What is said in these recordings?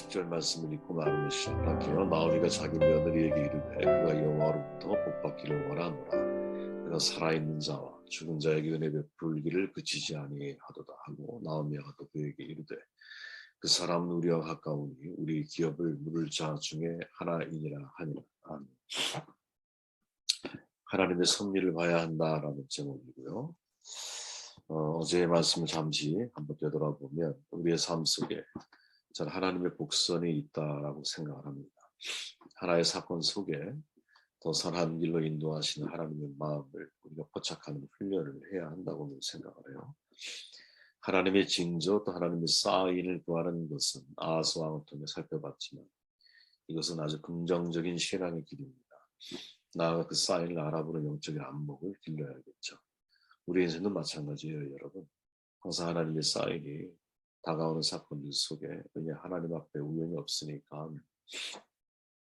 10절 말씀을 읽고 나누며 시작할게요. 나오미가 자기 며느리에게 이르되 그가 여호와로부터 복받기를 원하노라. 그가 살아있는 자와 죽은 자에게 은혜 베풀기를 그치지 아니하도다 하고 나오미가 또 그에게 이르되 그 사람은 우리와 가까우니 우리 기업을 물을 자 중에 하나이니라 하니라. 아멘. 하나님의 섭리를 봐야 한다라는 제목이고요. 어제의 말씀을 잠시 한번 되돌아보면 우리의 삶 속에 저는 하나님의 복선이 있다라고 생각을 합니다. 하나의 사건 속에 더 선한 길로 인도하시는 하나님의 마음을 우리가 포착하는 훈련을 해야 한다고 생각을 해요. 하나님의 징조 또 하나님의 사인을 구하는 것은 아하스 왕을 통해 살펴봤지만 이것은 아주 긍정적인 신앙의 길입니다. 나아가 그 사인을 알아보는 영적인 안목을 길러야겠죠. 우리 인생도 마찬가지예요, 여러분. 항상 하나님의 사인이 다가오는 사건들 속에 그냥 하나님 앞에 우연이 없으니까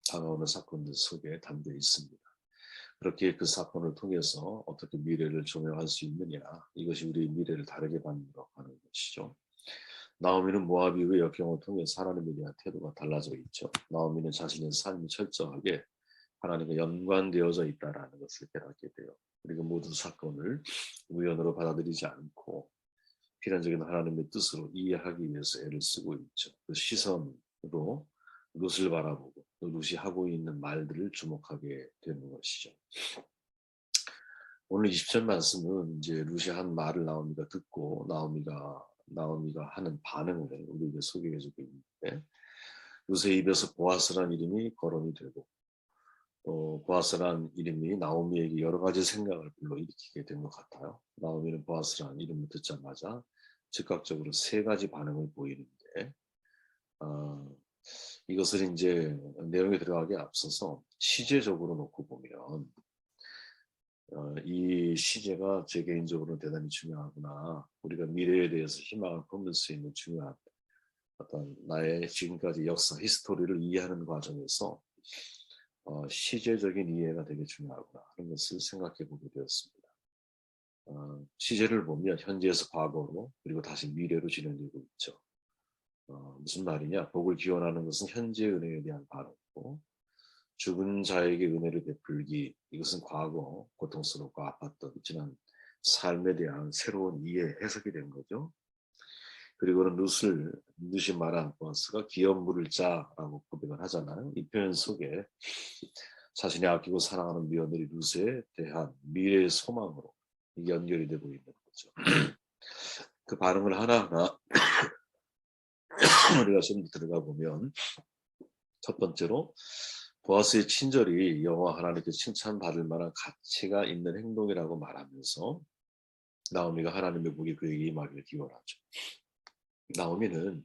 다가오는 사건들 속에 담겨 있습니다. 그렇게 그 사건을 통해서 어떻게 미래를 조명할 수 있느냐, 이것이 우리의 미래를 다르게 만들어 가는 것이죠. 나오미는 모압 이후의 역경을 통해서 하나님에 대한 태도가 달라져 있죠. 나오미는 자신의 삶이 철저하게 하나님과 연관되어져 있다는 것을 깨닫게 돼요. 그리고 모든 사건을 우연으로 받아들이지 않고 필연적인 하나님의 뜻으로 이해하기 위해서 애를 쓰고 있죠. 그 시선으로 룻을 바라보고 또 룻이 하고 있는 말들을 주목하게 되는 것이죠. 오늘 20절 말씀은 이제 룻이 한 말을 나오미가 듣고 나오미가 하는 반응을 우리에게 소개해주고 있는데 룻의 입에서 보아스란 이름이 거론이 되고 또 보아스란 이름이 나오미에게 여러 가지 생각을 불러일으키게 된 것 같아요. 나오미는 보아스란 이름을 듣자마자 즉각적으로 세 가지 반응을 보이는데 이것을 이제 내용에 들어가기에 앞서서 시제적으로 놓고 보면 이 시제가 제 개인적으로는 대단히 중요하구나. 우리가 미래에 대해서 희망을 품을 수 있는 중요한 어떤 나의 지금까지 역사, 히스토리를 이해하는 과정에서 시제적인 이해가 되게 중요하구나 하는 것을 생각해 보게 되었습니다. 시제를 보면 현재에서 과거로 그리고 다시 미래로 진행되고 있죠. 무슨 말이냐? 복을 기원하는 것은 현재의 은혜에 대한 반응이고 죽은 자에게 은혜를 베풀기 이것은 과거 고통스럽고 아팠던 지난 삶에 대한 새로운 이해 해석이 된 거죠. 그리고는 룻이 말한 보아스가 기업 물을 자라고 고백을 하잖아요. 이 표현 속에 자신이 아끼고 사랑하는 며느리 룻에 대한 미래의 소망으로 연결이 되고 있는 거죠. 그 반응을 하나하나 우리가 좀 들어가 보면 첫 번째로 보아스의 친절이 여호와 하나님께 칭찬받을 만한 가치가 있는 행동이라고 말하면서 나오미가 하나님의 복이 그에게 임하기를 기원하죠. 나오미는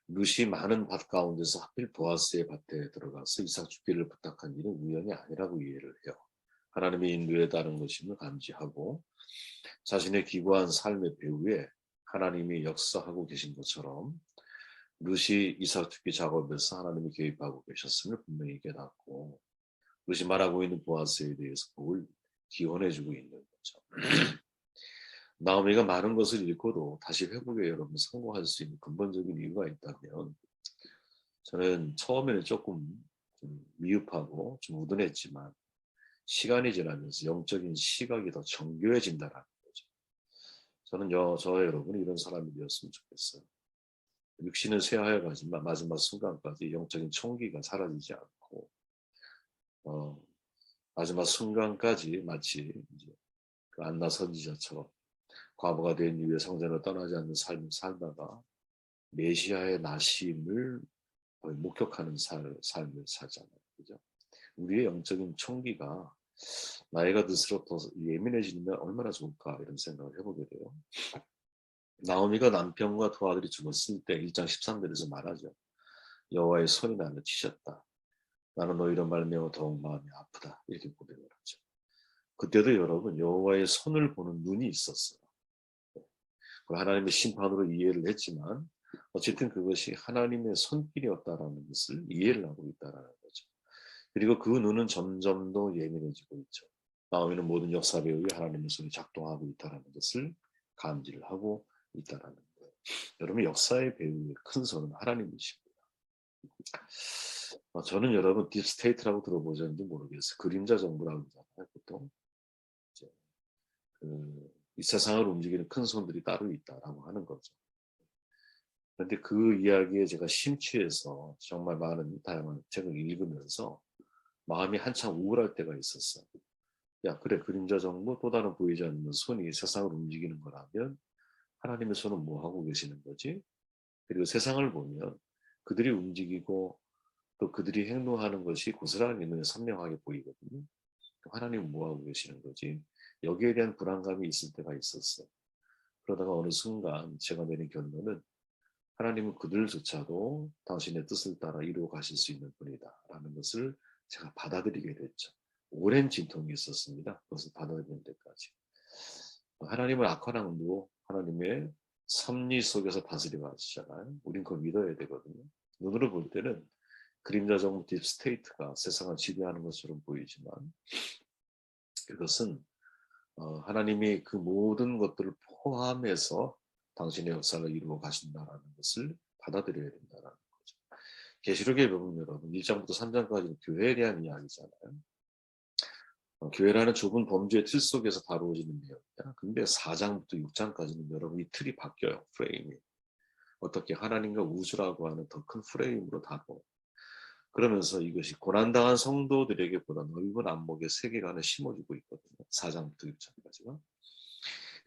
룻이 많은 밭 가운데서 하필 보아스의 밭에 들어가서 이삭 죽기를 부탁한 일은 우연이 아니라고 이해를 해요. 하나님의 인도에 따른 것임을 감지하고 자신의 기구한 삶의 배후에 하나님이 역사하고 계신 것처럼 룻이 이삭 죽기 작업에서 하나님이 개입하고 계셨음을 분명히 깨닫고 룻이 말하고 있는 보아스에 대해서 복을 기원해주고 있는 거죠. 나오미가 많은 것을 잃고도 다시 회복에 여러분 성공할 수 있는 근본적인 이유가 있다면 저는 처음에는 조금 좀 미흡하고 좀 우둔했지만 시간이 지나면서 영적인 시각이 더 정교해진다는 거죠. 저는 저와 여러분이 이런 사람이 되었으면 좋겠어요. 육신은 쇠하여 가지만 마지막 순간까지 영적인 총기가 사라지지 않고 마지막 순간까지 마치 이제 그 안나 선지자처럼 과부가 된 이후에 성전을 떠나지 않는 삶을 살다가 메시아의 나심을 목격하는 삶을 살잖아요. 그죠? 우리의 영적인 총기가 나이가 들수록 더 예민해지면 얼마나 좋을까 이런 생각을 해보게 돼요. 나오미가 남편과 두 아들이 죽었을 때 1장 13절에서 말하죠. 여호와의 손이 나를 치셨다. 나는 너희로 말미암아 더욱 마음이 아프다. 이렇게 고백을 하죠. 그때도 여러분 여호와의 손을 보는 눈이 있었어요. 하나님의 심판으로 이해를 했지만 어쨌든 그것이 하나님의 손길이었다라는 것을 이해를 하고 있다라는 거죠. 그리고 그 눈은 점점 더 예민해지고 있죠. 나오미는 모든 역사 배후에 하나님의 손이 작동하고 있다라는 것을 감지를 하고 있다라는 거예요. 여러분 역사의 배후의 큰 손은 하나님이십니다. 저는 여러분 딥스테이트라고 들어보셨는지 모르겠어요. 그림자 정부라고 그러잖아요. 보통 이제 이 세상을 움직이는 큰 손들이 따로 있다라고 하는 거죠. 그런데 그 이야기에 제가 심취해서 정말 많은 다양한 책을 읽으면서 마음이 한참 우울할 때가 있었어요. 야, 그래, 그림자 정부 또 다른 보이지 않는 손이 세상을 움직이는 거라면 하나님의 손은 뭐 하고 계시는 거지? 그리고 세상을 보면 그들이 움직이고 또 그들이 행동하는 것이 고스란히 눈에 선명하게 보이거든요. 하나님은 뭐 하고 계시는 거지? 여기에 대한 불안감이 있을 때가 있었어요. 그러다가 어느 순간 제가 내린 결론은 하나님은 그들조차도 당신의 뜻을 따라 이루어 가실 수 있는 분이다라는 것을 제가 받아들이게 됐죠. 오랜 진통이 있었습니다. 그것을 받아들이는 데까지. 하나님은 악한왕도 하나님의 섭리 속에서 다스려 가시잖아요. 우린 그걸 믿어야 되거든요. 눈으로 볼 때는 그림자 정부 딥스테이트가 세상을 지배하는 것처럼 보이지만 그것은 하나님이 그 모든 것들을 포함해서 당신의 역사를 이루어 가신다라는 것을 받아들여야 된다라는 거죠. 계시록에 보면 여러분 1장부터 3장까지는 교회에 대한 이야기잖아요. 교회라는 좁은 범주의 틀 속에서 다루어지는 내용이야. 근데 4장부터 6장까지는 여러분 이 틀이 바뀌어요. 프레임이. 어떻게 하나님과 우주라고 하는 더 큰 프레임으로 다루어. 그러면서 이것이 고난당한 성도들에게 보다 넓은 안목의 세계관을 심어주고 있거든요. 4장부터 6장까지가.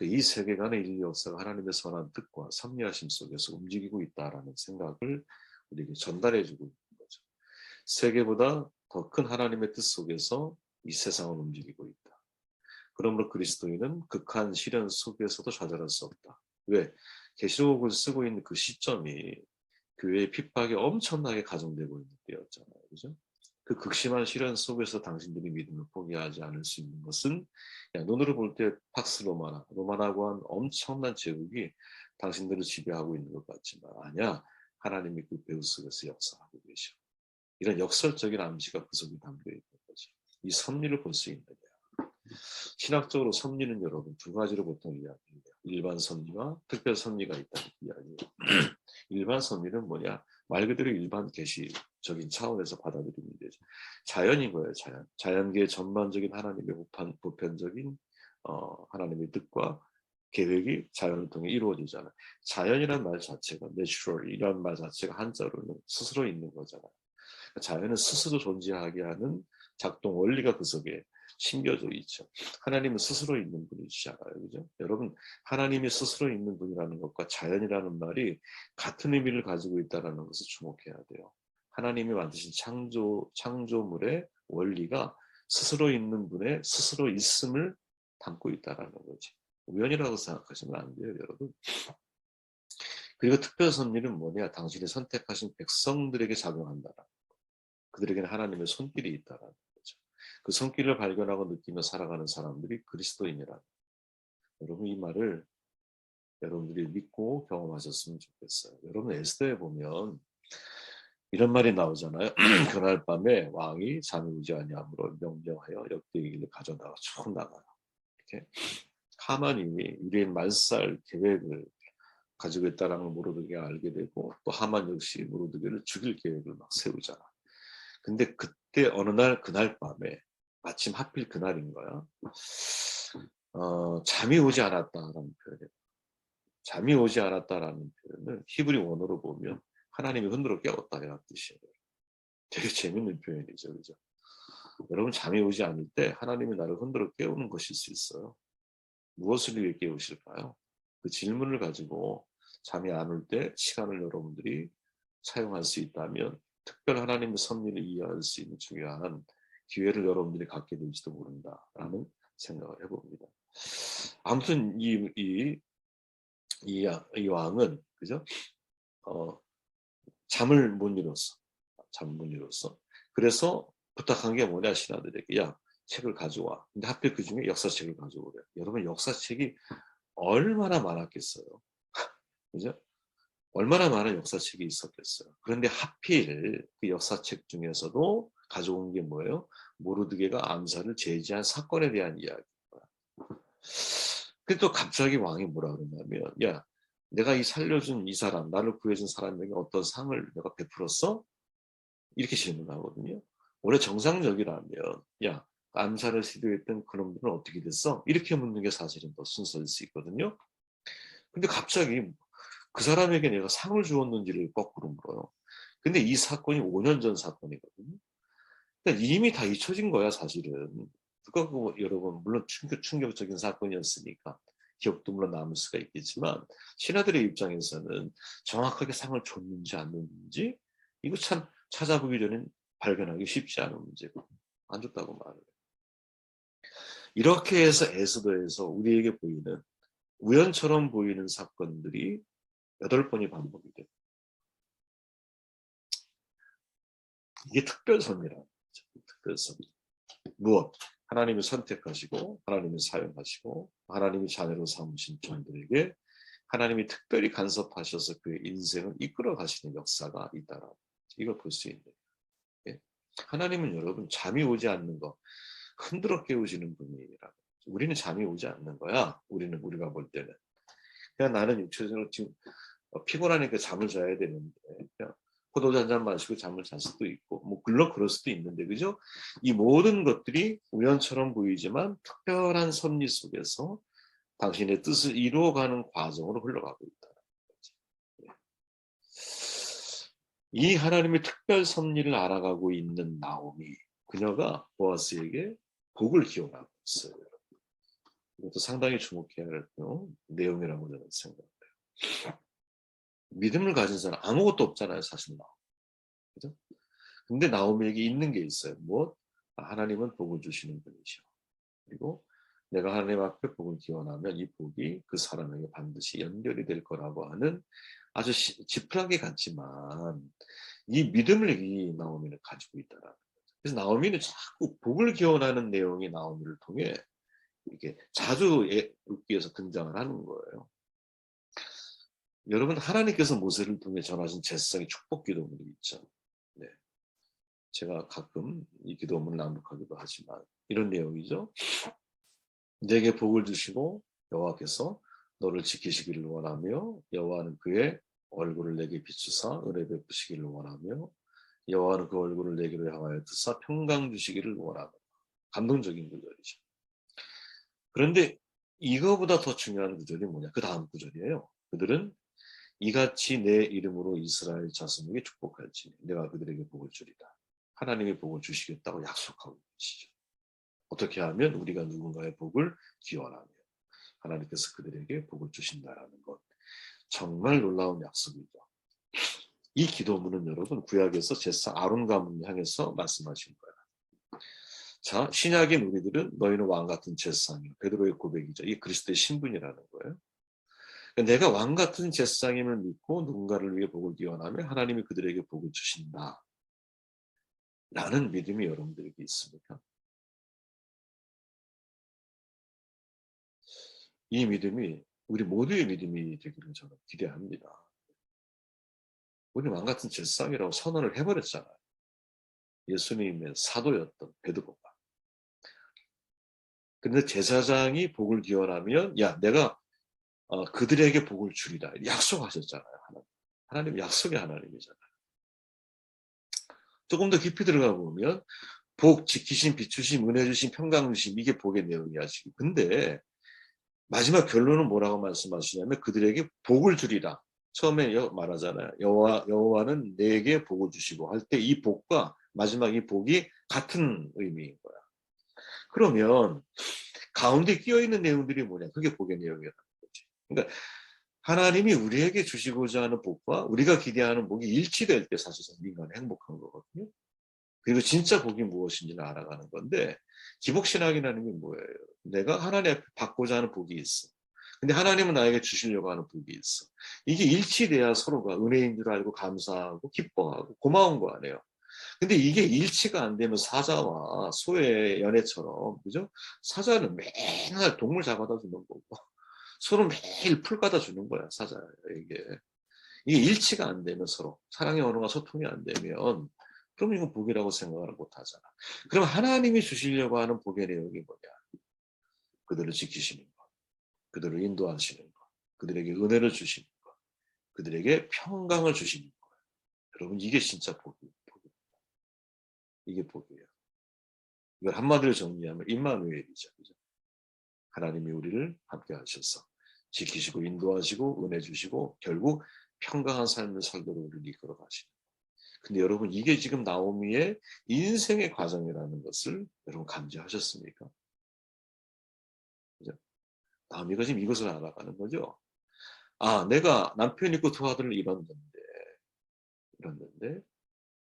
이 세계관의 인류 역사가 하나님의 선한 뜻과 섭리하심 속에서 움직이고 있다라는 생각을 우리에게 전달해주고 있는 거죠. 세계보다 더 큰 하나님의 뜻 속에서 이 세상을 움직이고 있다. 그러므로 그리스도인은 극한 시련 속에서도 좌절할 수 없다. 왜? 계시록을 쓰고 있는 그 시점이 교회의 핍박이 엄청나게 가중되고 있는 때였잖아요. 그죠? 그 극심한 시련 속에서 당신들이 믿음을 포기하지 않을 수 있는 것은 눈으로 볼 때 팍스 로마라고 한 엄청난 제국이 당신들을 지배하고 있는 것 같지만 아니야. 하나님이 그 배후 속에서 역사하고 계셔. 이런 역설적인 암시가 그 속에 담겨 있는 거죠. 이 섭리를 볼 수 있느냐. 신학적으로 섭리는 여러분 두 가지로 보통 이야기해요. 일반 섭리와 특별 섭리가 있다는 이야기예요. 일반 섭리는 뭐냐? 말 그대로 일반 계시적인 차원에서 받아들이면 되죠. 자연인 거예요, 자연. 자연계의 전반적인 하나님의 보편적인 하나님의 뜻과 계획이 자연을 통해 이루어지잖아요. 자연이란 말 자체가 natural이란 말 자체가 한자로는 스스로 있는 거잖아요. 자연은 스스로 존재하게 하는 작동 원리가 그 속에 심겨져 있죠. 하나님은 스스로 있는 분이시잖아요. 그죠? 여러분, 하나님이 스스로 있는 분이라는 것과 자연이라는 말이 같은 의미를 가지고 있다는 것을 주목해야 돼요. 하나님이 만드신 창조물의 원리가 스스로 있는 분의 스스로 있음을 담고 있다는 거지. 우연이라고 생각하시면 안 돼요, 여러분. 그리고 특별 섭리는 뭐냐? 당신이 선택하신 백성들에게 작용한다라. 그들에게는 하나님의 손길이 있다라는 거죠. 그 손길을 발견하고 느끼며 살아가는 사람들이 그리스도인이라. 여러분 이 말을 여러분들이 믿고 경험하셨으면 좋겠어요. 여러분 에스더에 보면 이런 말이 나오잖아요. 그날 밤에 왕이 잠이 오지 아니하므로 명령하여 역대기를 가져다가 쭉 나가요. 이렇게 하만이 유리인 말살 계획을 가지고 있다는 걸 모르드게가 알게 되고 또 하만 역시 모르드게를 죽일 계획을 막 세우잖아. 근데 그때 어느 날 그날 밤에 마침 하필 그날인 거야. 잠이 오지 않았다라는 표현이에요. 잠이 오지 않았다라는 표현을 히브리 원어로 보면 하나님이 흔들어 깨웠다 이런 뜻이에요. 되게 재밌는 표현이죠, 그죠? 여러분 잠이 오지 않을 때 하나님이 나를 흔들어 깨우는 것일 수 있어요. 무엇을 위해 깨우실까요? 그 질문을 가지고 잠이 안 올 때 시간을 여러분들이 사용할 수 있다면 특별 하나님의 섭리를 이해할 수 있는 중요한 기회를 여러분들이 갖게 될지도 모른다라는 생각을 해봅니다. 아무튼 이 왕은 그죠? 잠을 못 이뤘어. 잠을 못 이뤘어. 그래서 부탁한 게 뭐냐 신하들에게 야 책을 가져와. 근데 하필 그 중에 역사책을 가져오래. 여러분 역사책이 얼마나 많았겠어요. 그죠? 얼마나 많은 역사책이 있었겠어요. 그런데 하필 그 역사책 중에서도 가져온 게 뭐예요? 모르드게가 암살을 제지한 사건에 대한 이야기인 거야. 근데 또 갑자기 왕이 뭐라 그러냐면 야 내가 이 살려준 이 사람 나를 구해준 사람에게 어떤 상을 내가 베풀었어? 이렇게 질문하거든요. 원래 정상적이라면 야, 암살을 시도했던 그놈들은 어떻게 됐어? 이렇게 묻는 게 사실은 더 순서일 수 있거든요. 근데 갑자기 그 사람에게 내가 상을 주었는지를 거꾸로 물어요. 근데 이 사건이 5년 전 사건이거든요. 그러니까 이미 다 잊혀진 거야, 사실은. 그거 뭐 여러분 물론 충격적인 사건이었으니까 기억도 물론 남을 수가 있겠지만 신하들의 입장에서는 정확하게 상을 줬는지 안 줬는지 이거 참 찾아보기 전엔 발견하기 쉽지 않은 문제고 안 줬다고 말을 해요. 이렇게 해서 에스더에서 우리에게 보이는 우연처럼 보이는 사건들이 8번이 반복이 돼요. 이게 특별선이라는 거죠. 특별선. 무엇? 하나님이 선택하시고 하나님이 사용하시고 하나님이 자녀로 삼으신 종들에게 하나님이 특별히 간섭하셔서 그의 인생을 이끌어 가시는 역사가 있다라고 이걸 볼 수 있는 거예요. 하나님은 여러분 잠이 오지 않는 거 흔들어 깨우시는 분이라고. 우리는 잠이 오지 않는 거야. 우리가 볼 때는 그냥 나는 육체적으로 지금 피곤하니까 잠을 자야 되는데 그냥 포도주 한 잔 마시고 잠을 잘 수도 있고 뭐 물론 그럴 수도 있는데 그죠? 이 모든 것들이 우연처럼 보이지만 특별한 섭리 속에서 당신의 뜻을 이루어가는 과정으로 흘러가고 있다는 거지. 이 하나님의 특별 섭리를 알아가고 있는 나오미 그녀가 보아스에게 복을 기원하고 있어요. 이것도 상당히 주목해야 할 내용이라고 저는 생각해요. 믿음을 가진 사람 아무것도 없잖아요, 사실 나오미. 그죠? 근데 나오미에게 있는 게 있어요. 무엇? 하나님은 복을 주시는 분이셔. 그리고 내가 하나님 앞에 복을 기원하면 이 복이 그 사람에게 반드시 연결이 될 거라고 하는 아주 지푸라기 같지만 이 믿음을 이 나오미는 가지고 있다라는 거죠. 그래서 나오미는 자꾸 복을 기원하는 내용이 나오미를 통해 이렇게 자주 룻기에서 등장을 하는 거예요. 여러분 하나님께서 모세를 통해 전하신 제사장의 축복 기도문이 있죠. 네. 제가 가끔 이 기도문을 낭독하기도 하지만 이런 내용이죠. 내게 복을 주시고 여호와께서 너를 지키시기를 원하며 여호와는 그의 얼굴을 내게 비추사 은혜 베푸시기를 원하며 여호와는 그 얼굴을 내게로 향하여 드사 평강 주시기를 원하며 감동적인 구절이죠. 그런데 이거보다 더 중요한 구절이 뭐냐? 그 다음 구절이에요. 그들은 이같이 내 이름으로 이스라엘 자손에게 축복할지 내가 그들에게 복을 주리라. 하나님의 복을 주시겠다고 약속하고 계시죠. 어떻게 하면 우리가 누군가의 복을 기원하며 하나님께서 그들에게 복을 주신다라는 것. 정말 놀라운 약속이죠. 이 기도문은 여러분 구약에서 제사 아론 가문을 향해서 말씀하신 거예요. 자, 신약인 우리들은 너희는 왕 같은 제사장이요. 베드로의 고백이죠. 이 그리스도의 신분이라는 거예요. 그러니까 내가 왕 같은 제사장임을 믿고 누군가를 위해 복을 기원하며 하나님이 그들에게 복을 주신다. 라는 믿음이 여러분들에게 있습니까? 이 믿음이 우리 모두의 믿음이 되기를 저는 기대합니다. 우리 왕 같은 제사장이라고 선언을 해버렸잖아요. 예수님의 사도였던 베드로가. 근데 제사장이 복을 기원하면 야 내가 그들에게 복을 주리라 약속하셨잖아요. 하나님 약속의 하나님이잖아요. 조금 더 깊이 들어가 보면 복, 지키심, 비추심, 은혜 주심, 평강 주심 이게 복의 내용이야 지금. 근데 마지막 결론은 뭐라고 말씀하시냐면 그들에게 복을 주리라. 처음에 말하잖아요. 여호와는 내게 복을 주시고 할 때 이 복과 마지막 이 복이 같은 의미인 거야. 그러면 가운데 끼어 있는 내용들이 뭐냐? 그게 복의 내용이라는 거지. 그러니까 하나님이 우리에게 주시고자 하는 복과 우리가 기대하는 복이 일치될 때 사실상 인간은 행복한 거거든요. 그리고 진짜 복이 무엇인지를 알아가는 건데 기복신학이라는 게 뭐예요? 내가 하나님 앞에 받고자 하는 복이 있어. 근데 하나님은 나에게 주시려고 하는 복이 있어. 이게 일치돼야 서로가 은혜인 줄 알고 감사하고 기뻐하고 고마운 거 아니에요. 근데 이게 일치가 안 되면 사자와 소의 연애처럼 그죠? 사자는 맨날 동물 잡아다 주는 거고 소는 매일 풀 까다 주는 거야 사자에게. 이게 일치가 안 되면 서로 사랑의 언어가 소통이 안 되면 그럼 이건 복이라고 생각을 못 하잖아. 그럼 하나님이 주시려고 하는 복의 내용이 뭐냐? 그들을 지키시는 것, 그들을 인도하시는 것, 그들에게 은혜를 주시는 것, 그들에게 평강을 주시는 것. 여러분 이게 진짜 복이에요. 이게 복이에요. 이걸 한마디로 정리하면 임마누엘이죠. 그죠? 하나님이 우리를 함께 하셔서 지키시고 인도하시고 은혜 주시고 결국 평강한 삶을 살도록 우리를 이끌어 가시는. 근데 여러분 이게 지금 나오미의 인생의 과정이라는 것을 여러분 감지하셨습니까? 그죠? 나오미가 지금 이것을 알아가는 거죠. 아, 내가 남편 있고 두 아들을 잃었는데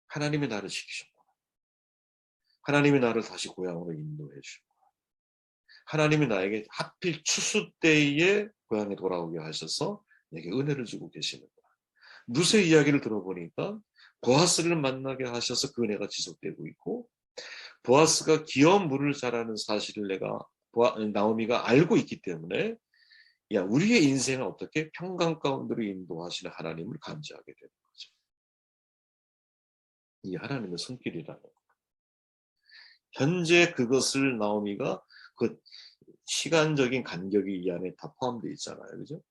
하나님이 나를 지키셨구나. 하나님이 나를 다시 고향으로 인도해 주셨구나. 하나님이 나에게 하필 추수 때에 고향에 돌아오게 하셔서 내게 은혜를 주고 계시는구나. 루세 이야기를 들어보니까 보아스를 만나게 하셔서 그 은혜가 지속되고 있고 보아스가 귀여운 물을 자라는 사실을 나오미가 알고 있기 때문에 야, 우리의 인생을 어떻게 평강 가운데로 인도하시는 하나님을 감지하게 되는 거죠. 이 하나님의 손길이라는 거예요. 현재 그것을 나오미가 그 시간적인 간격이 이 안에 다 포함되어 있잖아요. 그죠?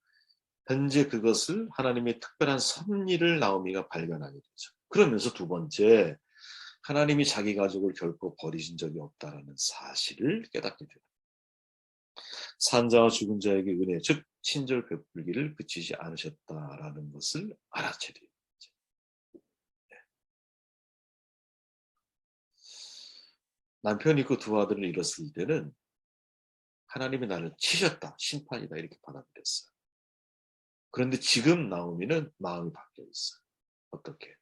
현재 그것을 하나님의 특별한 섭리를 나오미가 발견하게 되죠. 그러면서 두 번째, 하나님이 자기 가족을 결코 버리신 적이 없다는 사실을 깨닫게 됩니다. 산자와 죽은 자에게 은혜, 즉 친절 베풀기를 그치지 않으셨다라는 것을 알아채리. 남편이 그 두 아들을 잃었을 때는 하나님이 나를 치셨다, 심판이다 이렇게 받아들였어요. 그런데 지금 나오미는 마음이 바뀌어 있어요. 어떻게?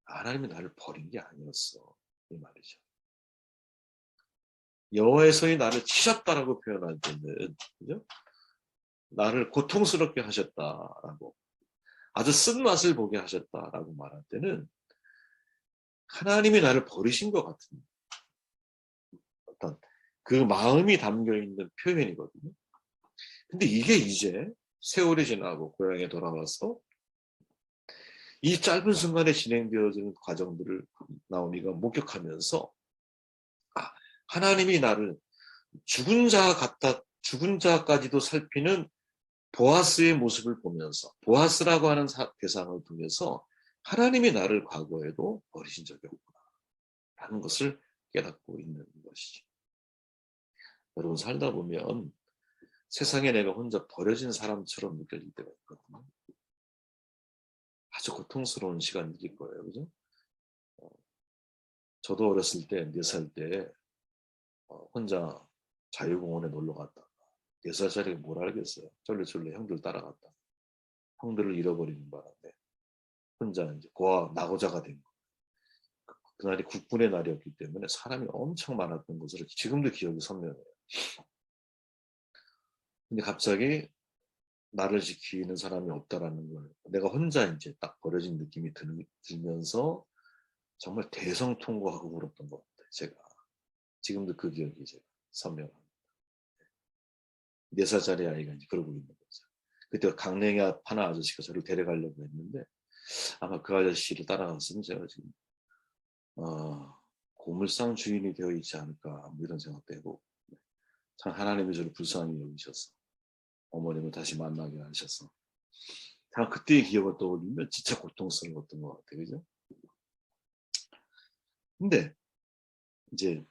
하나님이 나를 버린 게 아니었어. 이 말이죠. 여호와의 나를 치셨다라고 표현할 때는, 그죠? 나를 고통스럽게 하셨다라고, 아주 쓴맛을 보게 하셨다라고 말할 때는 하나님이 나를 버리신 것 같은 어떤 그 마음이 담겨 있는 표현이거든요. 근데 이게 이제 세월이 지나고 고향에 돌아와서 이 짧은 순간에 진행되어지는 과정들을 나오미가 목격하면서 아, 하나님이 나를 죽은 자까지도 살피는 보아스의 모습을 보면서 보아스라고 하는 대상을 통해서 하나님이 나를 과거에도 버리신 적이 없구나 라는 것을 깨닫고 있는 것이죠. 여러분 살다 보면 세상에 내가 혼자 버려진 사람처럼 느껴질 때가 있거든요. 아주 고통스러운 시간일 거예요. 그죠? 저도 어렸을 때, 4살 때 혼자 자유공원에 놀러 갔다가 4살짜리가 뭘 알겠어요. 쫄래쫄래 형들 따라갔다. 형들을 잃어버리는 바람에 혼자 이제 나고자가 된 거. 그날이 국군의 날이었기 때문에 사람이 엄청 많았던 것으로 지금도 기억이 선명해요. 근데 갑자기 나를 지키는 사람이 없다라는 걸 내가 혼자 이제 딱 버려진 느낌이 들면서 정말 대성통곡하고 울었던 것 같아요. 제가 지금도 그 기억이 이제 선명합니다. 4살짜리 아이가 이제 그러고 있는 거죠. 그때 강냉이 파는 아저씨가 저를 데려가려고 했는데 아마 그 아저씨를 따라갔으면 제가 지금 고물상 주인이 되어 있지 않을까 뭐 이런 생각도 해보고 참 하나님이 저를 불쌍히 여기셔서 어머님을 다시 만나게 하셔서 참 그때의 기억을 떠올리면 진짜 고통스러웠던 것 같아요. 그죠? 근데 이제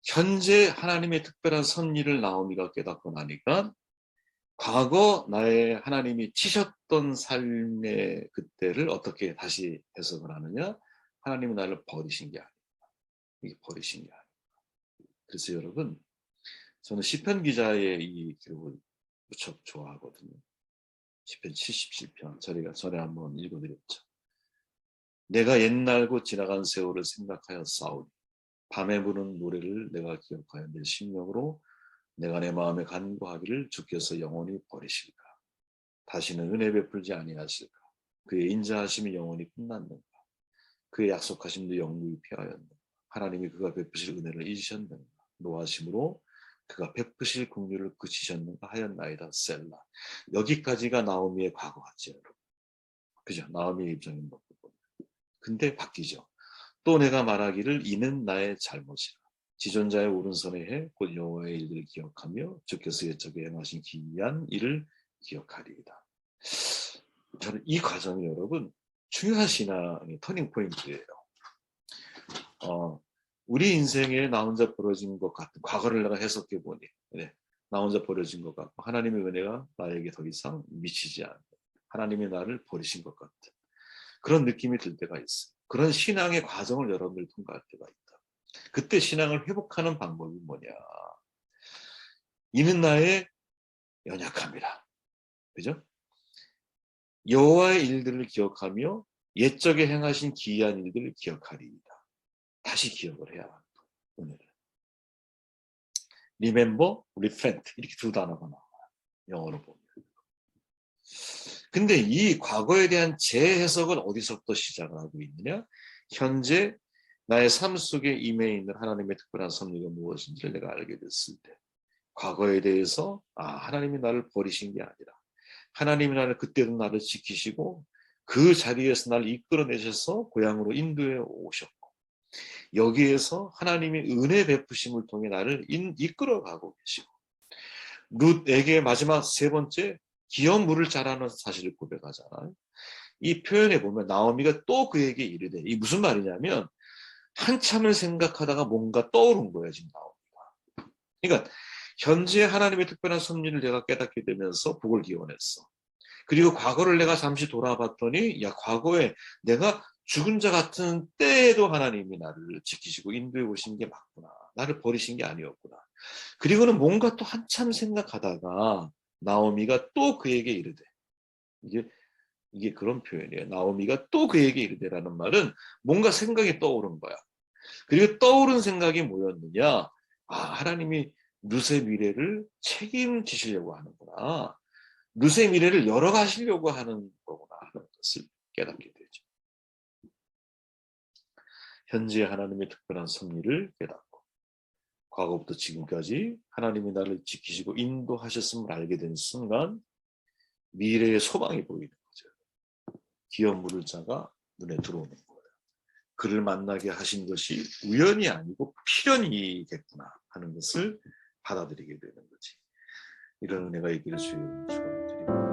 현재 하나님의 특별한 섭리를 나오미가 깨닫고 나니까 과거 나의 하나님이 치셨던 삶의 그때를 어떻게 다시 해석을 하느냐? 하나님은 나를 버리신 게 아니야. 이게 버리신 게 아니야. 그래서 여러분, 저는 시편 기자의 이 기록을 무척 좋아하거든요. 시편 77편 저희가 전에 한번 읽어드렸죠. 내가 옛날고 지나간 세월을 생각하여 싸우니 밤에 부는 노래를 내가 기억하여 내 심령으로 내가 내 마음에 간구하기를 주께서 영원히 버리실까? 다시는 은혜 베풀지 아니하실까? 그의 인자하심이 영원히 끝났는가? 그의 약속하심도 영구히 피하였는가? 하나님이 그가 베푸실 은혜를 잊으셨는가? 노하심으로 그가 베푸실 긍휼을 그치셨는가 하였나이다. 셀라. 여기까지가 나오미의 과거 같죠, 여러분. 그죠? 나오미의 입장인 것 보면. 근데 바뀌죠. 또 내가 말하기를 이는 나의 잘못이라. 지존자의 오른손에 해 곧 여호와의 일들을 기억하며 주께서 옛적에 행하신 기이한 일을 기억하리이다. 저는 이 과정이 여러분 중요한 신앙의 터닝 포인트예요. 우리 인생에 나 혼자 벌어진 것 같은 과거를 내가 해석해 보니 네, 나 혼자 벌어진 것 같고 하나님의 은혜가 나에게 더 이상 미치지 않는 하나님이 나를 버리신 것 같은 그런 느낌이 들 때가 있어요. 그런 신앙의 과정을 여러분들이 통과할 때가 있다. 그때 신앙을 회복하는 방법이 뭐냐? 이는 나의 연약함이라. 그죠? 여호와의 일들을 기억하며 옛적에 행하신 기이한 일들을 기억하리이다. 다시 기억을 해야 합니다. 오늘은. Remember, repent 이렇게 두 단어가 나와요. 영어로 보면. 근데 이 과거에 대한 재해석은 어디서부터 시작을 하고 있느냐? 현재 나의 삶 속에 임해 있는 하나님의 특별한 섭리가 무엇인지를 내가 알게 됐을 때 과거에 대해서 하나님이 나를 버리신 게 아니라 하나님이 나를 그때도 나를 지키시고 그 자리에서 나를 이끌어내셔서 고향으로 인도해 오셨고 여기에서 하나님의 은혜 베푸심을 통해 나를 이끌어가고 계시고 룻에게 마지막 세 번째 기업 물을 자라는 사실을 고백하잖아요. 이 표현에 보면 나오미가 또 그에게 이르되 이 무슨 말이냐면 한참을 생각하다가 뭔가 떠오른 거예요. 지금 나오미가. 그러니까 현재 하나님의 특별한 섭리를 내가 깨닫게 되면서 복을 기원했어. 그리고 과거를 내가 잠시 돌아봤더니 야 과거에 내가 죽은 자 같은 때에도 하나님이 나를 지키시고 인도해 오신 게 맞구나. 나를 버리신 게 아니었구나. 그리고는 뭔가 또 한참 생각하다가 나오미가 또 그에게 이르되 이게 그런 표현이에요. 나오미가 또 그에게 이르되라는 말은 뭔가 생각이 떠오른 거야. 그리고 떠오른 생각이 뭐였느냐? 하나님이 룻의 미래를 책임지시려고 하는구나. 룻의 미래를 열어가시려고 하는 거구나 하는 것을 깨닫게 되죠. 현재 하나님의 특별한 섭리를 깨닫고 과거부터 지금까지 하나님이 나를 지키시고 인도하셨음을 알게 된 순간 미래의 소망이 보이는 거죠. 기업 물을 자가 눈에 들어오는 거예요. 그를 만나게 하신 것이 우연이 아니고 필연이겠구나 하는 것을 받아들이게 되는 거지. 이런 은혜가 있기를 주의 축원드립니다.